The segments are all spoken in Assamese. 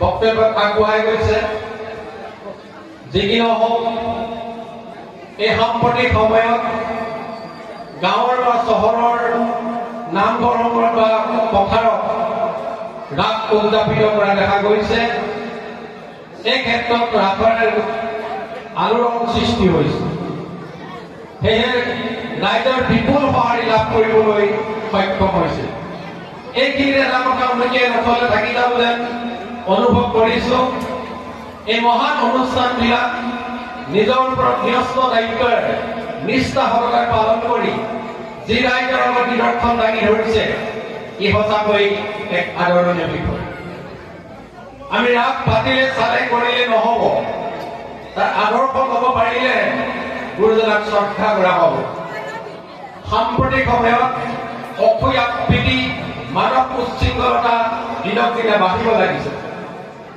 বক্তব্যত আগুৱাই গৈছে। যি কি নহওক, এই সাম্প্ৰতিক সময়ত গাঁৱৰ বা চহৰৰ নামঘৰসমূহত বা পথাৰত ৰাস উদযাপিত কৰা দেখা গৈছে। এই ক্ষেত্ৰত ৰাসৰ আলোড়ন সৃষ্টি হৈছে। সেয়ে ৰাইজৰ বিপুল সঁহাৰি লাভ কৰিবলৈ সক্ষম হৈছে। এইখিনিত এটা কথা উনুকিয়াই নথলে থাকি যাব যেন অনুভৱ কৰিছো। এই মহান অনুষ্ঠানবিলাক নিজৰ ওপৰত ন্যস্ত দায়িত্বৰে নিষ্ঠা সহকাৰে পালন কৰি যি ৰাইজৰ লগত নিদৰ্শন দাঙি ধৰিছে, ই সঁচাকৈ এক আদৰণীয় বিষয়। আমি ৰাস পাতিলে চালে কৰিলে নহ'ব, তাৰ আদৰ্শ ল'ব পাৰিলে গুৰুজনাক শ্ৰদ্ধা কৰা হ'ব। সাম্প্ৰতিক সময়ত অসূয়া প্ৰীতি, মানৱ উচ্ছৃংখলতা দিনক দিনে বাঢ়িব লাগিছে।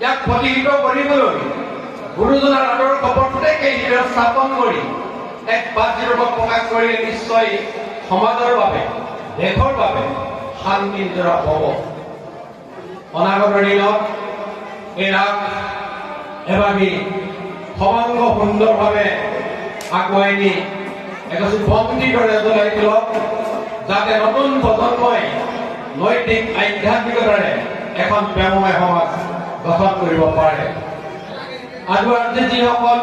ইয়াক প্ৰতিহিত কৰিবলৈ গুৰুজনাৰ আদৰ্শ প্ৰত্যেকেই হৃদয়ত স্থাপন কৰি এক বাতৰূপত প্ৰকাশ কৰিলে নিশ্চয় সমাজৰ বাবে, দেশৰ বাবে শান্তিৰ দ্বাৰা হ'ব। অনাগত দিনত এই ৰাস এভাগি সমাংগ সুন্দৰভাৱে আগুৱাই নি এগছি বন্তি দৰে জ্বলাই তোলক, যাতে নতুন প্ৰজন্মই নৈতিক আধ্যাত্মিকতাৰে এখন প্ৰেমময় সমাজ গঠন কৰিব পাৰে। আৰু আজি যিসকল